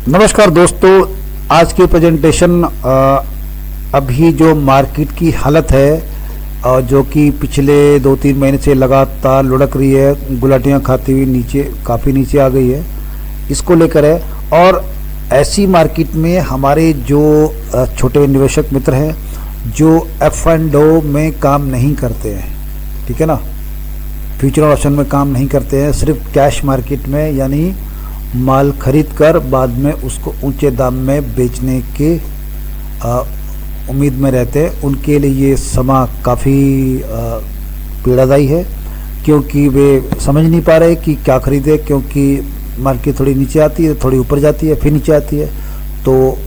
नमस्कार दोस्तों, आज की प्रेजेंटेशन अभी जो मार्केट की हालत है जो कि पिछले 2-3 महीने से लगातार लुढ़क रही है, गुलाटियाँ खाती हुई नीचे काफ़ी नीचे आ गई है, इसको लेकर है। और ऐसी मार्केट में हमारे जो छोटे निवेशक मित्र हैं जो F&O में काम नहीं करते हैं, ठीक है ना, फ्यूचर और ऑप्शन में काम नहीं करते हैं, सिर्फ कैश मार्केट में यानी माल खरीद कर बाद में उसको ऊंचे दाम में बेचने के उम्मीद में रहते हैं, उनके लिए ये समा काफ़ी पीड़ादायी है, क्योंकि वे समझ नहीं पा रहे कि क्या खरीदे, क्योंकि मार्केट थोड़ी नीचे आती है, थोड़ी ऊपर जाती है, फिर नीचे आती है, तो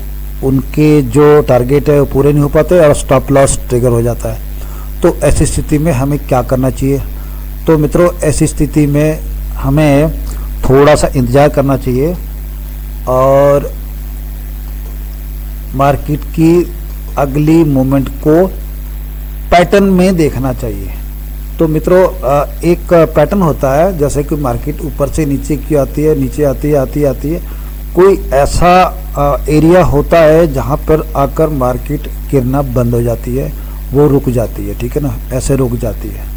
उनके जो टारगेट है वो पूरे नहीं हो पाते और स्टॉप लॉस ट्रिगर हो जाता है। तो ऐसी स्थिति में हमें क्या करना चाहिए? तो मित्रों, ऐसी स्थिति में हमें थोड़ा सा इंतज़ार करना चाहिए और मार्केट की अगली मूवमेंट को पैटर्न में देखना चाहिए। तो मित्रों, एक पैटर्न होता है, जैसे कि मार्केट ऊपर से नीचे की आती है, नीचे आती है, कोई ऐसा एरिया होता है जहां पर आकर मार्केट गिरना बंद हो जाती है, वो रुक जाती है, ठीक है ना, ऐसे रुक जाती है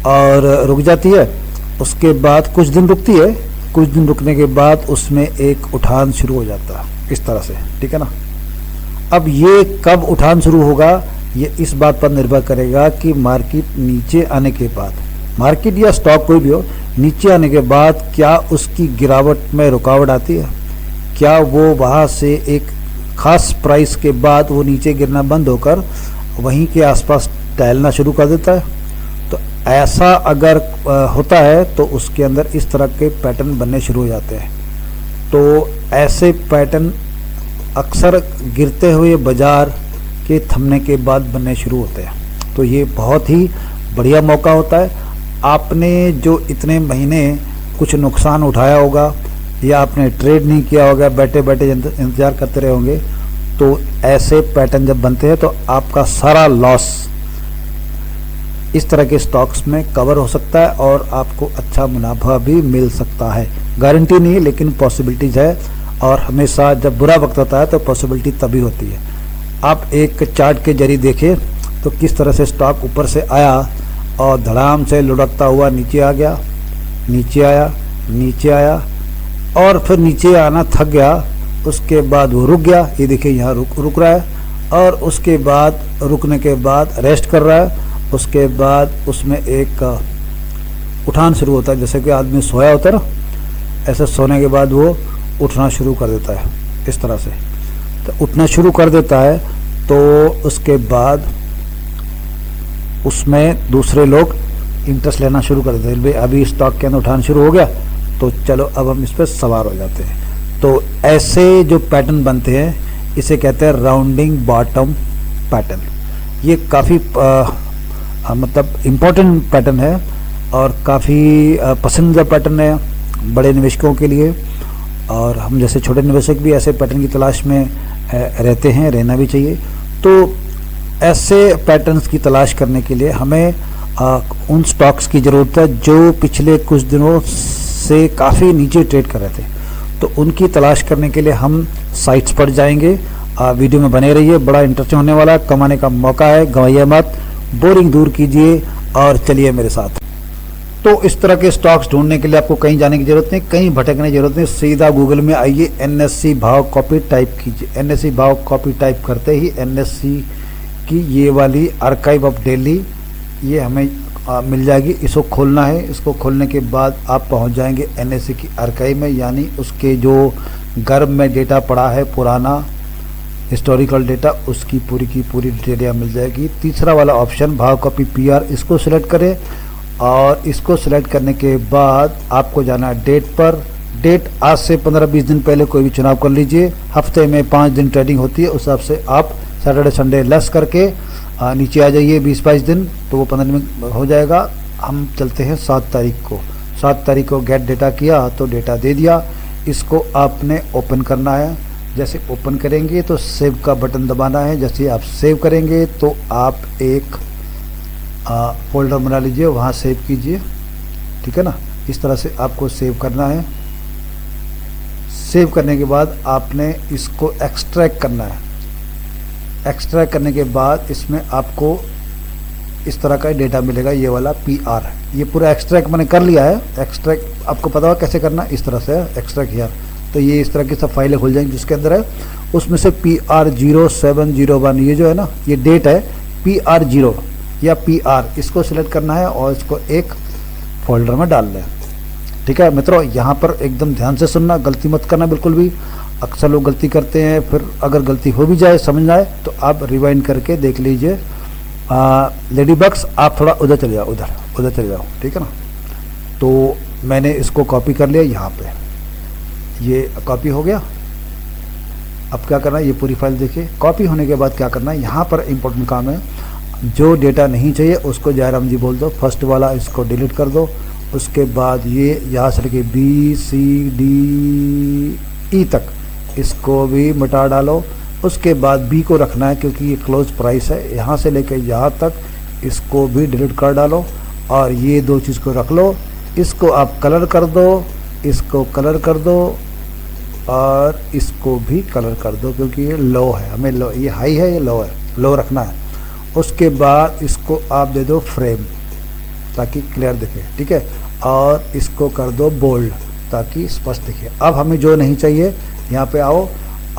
और रुक जाती है। उसके बाद कुछ दिन रुकती है, कुछ दिन रुकने के बाद उसमें एक उठान शुरू हो जाता है, इस तरह से, ठीक है ना। अब ये कब उठान शुरू होगा, ये इस बात पर निर्भर करेगा कि मार्केट नीचे आने के बाद, मार्केट या स्टॉक कोई भी हो, नीचे आने के बाद क्या उसकी गिरावट में रुकावट आती है, क्या वो वहाँ से एक खास प्राइस के बाद वो नीचे गिरना बंद होकर वहीं के आसपास टहलना शुरू कर देता है। तो ऐसा अगर होता है तो उसके अंदर इस तरह के पैटर्न बनने शुरू हो जाते हैं। तो ऐसे पैटर्न अक्सर गिरते हुए बाजार के थमने के बाद बनने शुरू होते हैं। तो ये बहुत ही बढ़िया मौका होता है। आपने जो इतने महीने कुछ नुकसान उठाया होगा या आपने ट्रेड नहीं किया होगा, बैठे बैठे इंतज़ार करते रहे होंगे, तो ऐसे पैटर्न जब बनते हैं तो आपका सारा लॉस इस तरह के स्टॉक्स में कवर हो सकता है और आपको अच्छा मुनाफा भी मिल सकता है। गारंटी नहीं है, लेकिन पॉसिबिलिटीज़ है। और हमेशा जब बुरा वक्त होता है तो पॉसिबिलिटी तभी होती है। आप एक चार्ट के जरिए देखें तो किस तरह से स्टॉक ऊपर से आया और धड़ाम से लुढ़कता हुआ नीचे आ गया, नीचे आया और फिर नीचे आना थक गया, उसके बाद वो रुक गया। ये देखिए यहाँ रुक रहा है और उसके बाद रुकने के बाद रेस्ट कर रहा है। उसके बाद उसमें एक उठान शुरू होता है, जैसे कि आदमी सोया होता है ना, ऐसे सोने के बाद वो उठना शुरू कर देता है, इस तरह से। तो उठना शुरू कर देता है तो उसके बाद उसमें दूसरे लोग इंटरेस्ट लेना शुरू कर देते हैं। भाई अभी स्टॉक के अंदर उठान शुरू हो गया तो चलो अब हम इस पर सवार हो जाते हैं। तो ऐसे जो पैटर्न बनते हैं इसे कहते हैं राउंडिंग बॉटम पैटर्न। ये काफ़ी मतलब इम्पोर्टेंट पैटर्न है और काफ़ी पसंदीदा पैटर्न है बड़े निवेशकों के लिए। और हम जैसे छोटे निवेशक भी ऐसे पैटर्न की तलाश में रहते हैं, रहना भी चाहिए। तो ऐसे पैटर्न्स की तलाश करने के लिए हमें उन स्टॉक्स की ज़रूरत है जो पिछले कुछ दिनों से काफ़ी नीचे ट्रेड कर रहे थे। तो उनकी तलाश करने के लिए हम साइट्स पर जाएंगे। वीडियो में बने रहिए, बड़ा इंटरेस्टिंग होने वाला है, कमाने का मौका है, गंवाइए मत, बोरिंग दूर कीजिए और चलिए मेरे साथ। तो इस तरह के स्टॉक्स ढूंढने के लिए आपको कहीं जाने की जरूरत नहीं, कहीं भटकने की जरूरत नहीं, सीधा गूगल में आइए, NSE भाव कॉपी टाइप कीजिए। NSE भाव कॉपी टाइप करते ही NSE की ये वाली आर्काइव ऑफ दिल्ली ये हमें मिल जाएगी। इसको खोलना है, इसको खोलने के बाद आप पहुंच जाएंगे NSE की आर्काइव में, यानी उसके जो गर्भ में डेटा पड़ा है पुराना हिस्टोरिकल डेटा, उसकी पूरी की पूरी डिटेल यहाँ मिल जाएगी। तीसरा वाला ऑप्शन भाव कॉपी PR, इसको सिलेक्ट करें और इसको सिलेक्ट करने के बाद आपको जाना है डेट पर। डेट आज से 15-20 दिन पहले कोई भी चुनाव कर लीजिए। हफ्ते में 5 दिन ट्रेडिंग होती है, उस हिसाब से आप सैटरडे संडे लेस करके नीचे आ जाइए 20-22 दिन, तो वो 15 दिन में हो जाएगा। हम चलते हैं 7 तारीख को। 7 तारीख को गेट डेटा किया तो डेटा दे दिया। इसको आपने ओपन करना है। जैसे ओपन करेंगे तो सेव का बटन दबाना है। जैसे आप सेव करेंगे तो आप एक फोल्डर बना लीजिए, वहाँ सेव कीजिए, ठीक है ना। इस तरह से आपको सेव करना है। सेव करने के बाद आपने इसको एक्सट्रैक्ट करना है। एक्सट्रैक्ट करने के बाद इसमें आपको इस तरह का डेटा मिलेगा, ये वाला PR। ये पूरा एक्सट्रैक्ट मैंने कर लिया है। एक्सट्रैक्ट आपको पता होगा कैसे करना, इस तरह से एक्सट्रैक्ट यार। तो ये इस तरह की सब फाइलें खुल जाएंगी जिसके अंदर है, उसमें से PR0701 ये जो है ना, ये डेट है PR0 या PR, इसको सिलेक्ट करना है और इसको एक फोल्डर में डाल लें। ठीक है मित्रों, यहाँ पर एकदम ध्यान से सुनना, गलती मत करना बिल्कुल भी। अक्सर लोग गलती करते हैं, फिर अगर गलती हो भी जाए, समझ आए, तो आप रिवाइंड करके देख लीजिए। लेडी बग्स आप थोड़ा उधर चले जाओ, उधर चले जाओ, ठीक है ना। तो मैंने इसको कॉपी कर लिया यहाँ पे, ये कॉपी हो गया। अब क्या करना है, ये पूरी फाइल देखिए। कॉपी होने के बाद क्या करना है, यहाँ पर इम्पोर्टेंट काम है, जो डेटा नहीं चाहिए उसको जयराम जी बोल दो, फर्स्ट वाला इसको डिलीट कर दो। उसके बाद ये यहाँ से लेके BCDE तक इसको भी मिटा डालो। उसके बाद B को रखना है क्योंकि ये क्लोज प्राइस है, यहाँ से लेकर यहाँ तक इसको भी डिलीट कर डालो। और ये दो चीज़ को रख लो, इसको आप कलर कर दो, इसको कलर कर दो और इसको भी कलर कर दो क्योंकि ये लो है, हमें लो, ये हाई है, ये लो है, लो रखना है। उसके बाद इसको आप दे दो फ्रेम ताकि क्लियर दिखे, ठीक है। और इसको कर दो बोल्ड ताकि स्पष्ट दिखे। अब हमें जो नहीं चाहिए, यहाँ पे आओ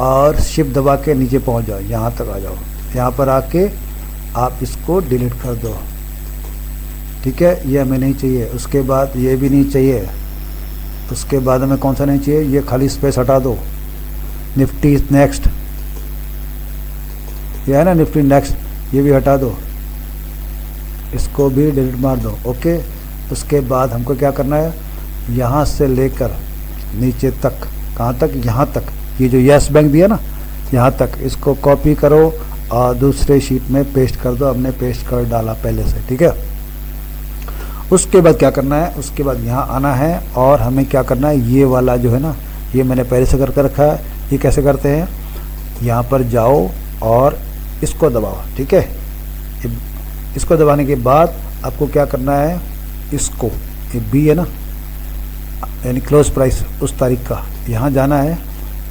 और शिफ्ट दबा के नीचे पहुँच जाओ, यहाँ तक आ जाओ। यहाँ पर आके आप इसको डिलीट कर दो, ठीक है, ये हमें नहीं चाहिए। उसके बाद ये भी नहीं चाहिए। उसके बाद हमें कौन सा नहीं चाहिए, ये खाली स्पेस हटा दो। निफ्टी नेक्स्ट, ये है ना निफ्टी नेक्स्ट, ये भी हटा दो, इसको भी डिलीट मार दो, ओके। उसके बाद हमको क्या करना है, यहाँ से लेकर नीचे तक, कहाँ तक, यहाँ तक, ये जो यस बैंक दिया ना, यहाँ तक इसको कॉपी करो और दूसरे शीट में पेस्ट कर दो। हमने पेस्ट कर डाला पहले से, ठीक है। उसके बाद क्या करना है, उसके बाद यहाँ आना है और हमें क्या करना है, ये वाला जो है ना, ये मैंने पहले से करके रखा है। ये कैसे करते हैं, यहाँ पर जाओ और इसको दबाओ, ठीक है। इसको दबाने के बाद आपको क्या करना है, इसको, ये B है ना, यानी क्लोज प्राइस उस तारीख का, यहाँ जाना है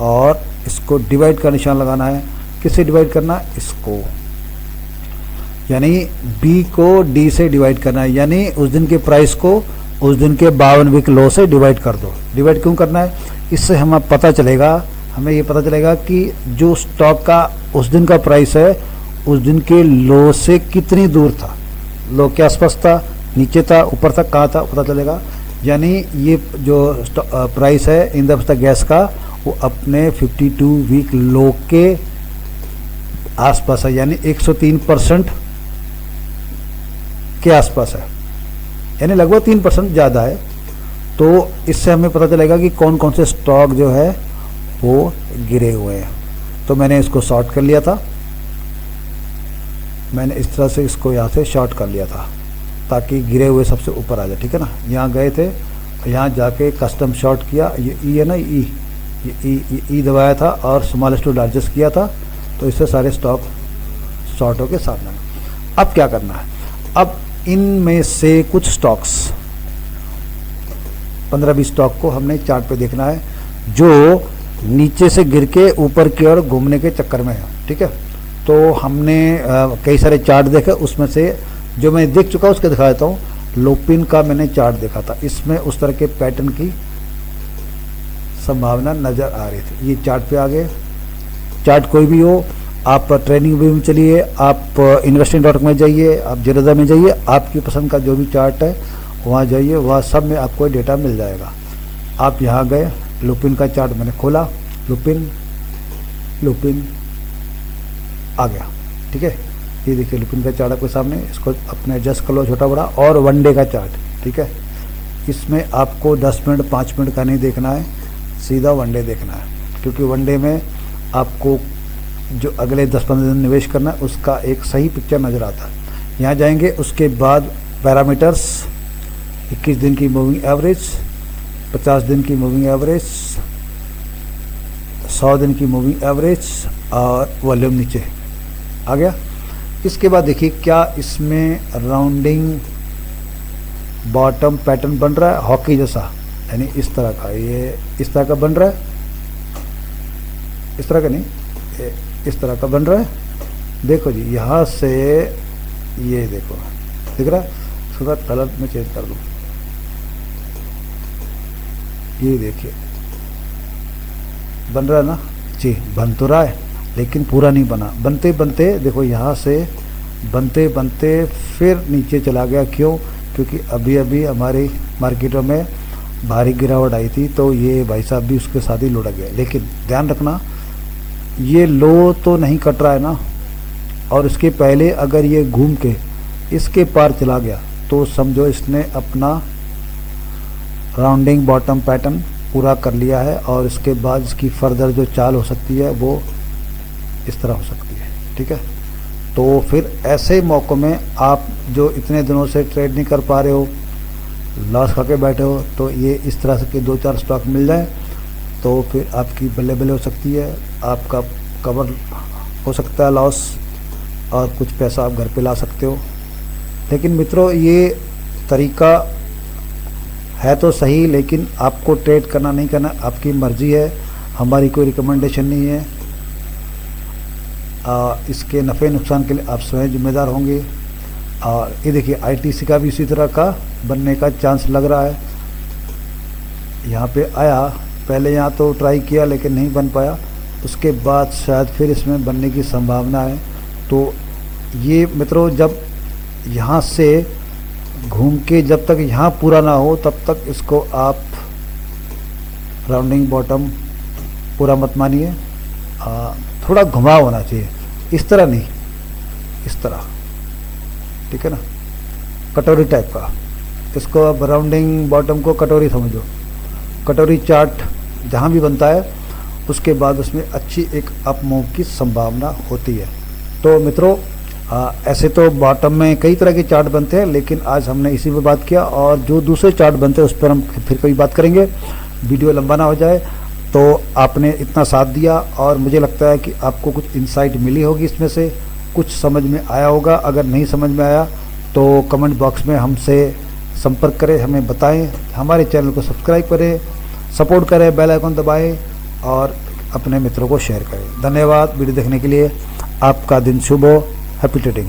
और इसको डिवाइड का निशान लगाना है। किससे डिवाइड करना है, इसको, यानी B को D से डिवाइड करना है, यानी उस दिन के प्राइस को उस दिन के 52 वीक लो से डिवाइड कर दो। डिवाइड क्यों करना है, इससे हमें पता चलेगा, हमें ये पता चलेगा कि जो स्टॉक का उस दिन का प्राइस है उस दिन के लो से कितनी दूर था। लो के आसपास था, नीचे था, ऊपर था, कहाँ था, पता चलेगा। यानी ये जो प्राइस है इंडेक्स गैस का, वो अपने 52 वीक लो के आसपास है, यानी 103% के आसपास है, यानी लगभग 3% ज़्यादा है। तो इससे हमें पता चलेगा कि कौन कौन से स्टॉक जो है वो गिरे हुए हैं। तो मैंने इसको शॉर्ट कर लिया था, मैंने इस तरह से इसको यहाँ से शॉर्ट कर लिया था ताकि गिरे हुए सबसे ऊपर आ जाए, ठीक है ना। यहाँ गए थे, यहाँ जाके कस्टम शॉर्ट किया, ये ई है ना, ई दबाया था और स्मॉलेस्ट टू लार्जेस्ट किया था, तो इससे सारे स्टॉक शॉर्ट होके सामने आए। अब क्या करना है, अब इनमें से कुछ स्टॉक्स 15-20 स्टॉक को हमने चार्ट पे देखना है जो नीचे से गिर के ऊपर की ओर घूमने के चक्कर में है, ठीक है। तो हमने कई सारे चार्ट देखे, उसमें से जो मैं देख चुका उसके दिखा देता हूँ। लोपिन का मैंने चार्ट देखा था, इसमें उस तरह के पैटर्न की संभावना नज़र आ रही थी। ये चार्ट पे आ गए। चार्ट कोई भी हो, आप ट्रेनिंग व्यू में चलिए, आप investing.com में जाइए, आप जीरोधा में जाइए, आपकी पसंद का जो भी चार्ट है वहाँ जाइए, वहाँ सब में आपको डेटा मिल जाएगा। आप यहाँ गए, लुपिन का चार्ट मैंने खोला, लुपिन आ गया, ठीक है। ये देखिए लुपिन का चार्ट आपके सामने, इसको अपने एडजस्ट कर लो छोटा बड़ा। और वनडे का चार्ट, ठीक है, इसमें आपको 10 मिनट 5 मिनट का नहीं देखना है, सीधा वनडे देखना है, क्योंकि वनडे में आपको जो अगले 10-15 दिन निवेश करना है उसका एक सही पिक्चर नज़र आता है। यहाँ जाएंगे, उसके बाद पैरामीटर्स, 21 दिन की मूविंग एवरेज, 50 दिन की मूविंग एवरेज, 100 दिन की मूविंग एवरेज और वॉल्यूम नीचे आ गया। इसके बाद देखिए क्या इसमें राउंडिंग बॉटम पैटर्न बन रहा है, हॉकी जैसा, यानी इस तरह का, ये इस तरह का बन रहा है, इस तरह का नहीं, इस तरह का बन रहा है। देखो जी, यहाँ से ये देखो, दिख रहा है? इसका कलर में चेंज कर दूँ, ये देखिए बन रहा है ना जी, बन तो रहा है लेकिन पूरा नहीं बना। बनते बनते देखो, यहाँ से बनते बनते फिर नीचे चला गया। क्यों? क्योंकि अभी अभी हमारी मार्केटों में भारी गिरावट आई थी, तो ये भाई साहब भी उसके साथ ही लुढ़क गए। लेकिन ध्यान रखना, ये लो तो नहीं कट रहा है ना, और इसके पहले अगर ये घूम के इसके पार चला गया तो समझो इसने अपना राउंडिंग बॉटम पैटर्न पूरा कर लिया है, और इसके बाद इसकी फर्दर जो चाल हो सकती है वो इस तरह हो सकती है। ठीक है, तो फिर ऐसे मौक़ों में आप जो इतने दिनों से ट्रेड नहीं कर पा रहे हो, लॉस खा के बैठे हो, तो ये इस तरह से के 2-4 स्टॉक मिल जाए तो फिर आपकी बल्ले बल्ले हो सकती है, आपका कवर हो सकता है लॉस, और कुछ पैसा आप घर पे ला सकते हो। लेकिन मित्रों, ये तरीका है तो सही, लेकिन आपको ट्रेड करना नहीं करना आपकी मर्ज़ी है, हमारी कोई रिकमेंडेशन नहीं है। इसके नफ़े नुकसान के लिए आप स्वयं जिम्मेदार होंगे। और ये देखिए, आईटीसी का भी इसी तरह का बनने का चांस लग रहा है। यहाँ पे आया, पहले यहाँ तो ट्राई किया लेकिन नहीं बन पाया, उसके बाद शायद फिर इसमें बनने की संभावना है। तो ये मित्रों, जब यहाँ से घूम के जब तक यहाँ पूरा ना हो तब तक इसको आप राउंडिंग बॉटम पूरा मत मानिए। थोड़ा घुमाव होना चाहिए, इस तरह नहीं, इस तरह, ठीक है ना, कटोरी टाइप का। इसको अब राउंडिंग बॉटम को कटोरी समझो, कटोरी चार्ट जहाँ भी बनता है उसके बाद उसमें अच्छी एक अप मूव की संभावना होती है। तो मित्रों, ऐसे तो बॉटम में कई तरह के चार्ट बनते हैं, लेकिन आज हमने इसी पे बात किया, और जो दूसरे चार्ट बनते हैं उस पर हम फिर कभी बात करेंगे, वीडियो लंबा ना हो जाए। तो आपने इतना साथ दिया, और मुझे लगता है कि आपको कुछ इंसाइट मिली होगी, इसमें से कुछ समझ में आया होगा। अगर नहीं समझ में आया तो कमेंट बॉक्स में हमसे संपर्क करें, हमें बताएं, हमारे चैनल को सब्सक्राइब करें, सपोर्ट करें, बेल आइकन दबाएं और अपने मित्रों को शेयर करें। धन्यवाद वीडियो देखने के लिए, आपका दिन शुभ हो। Happy trading.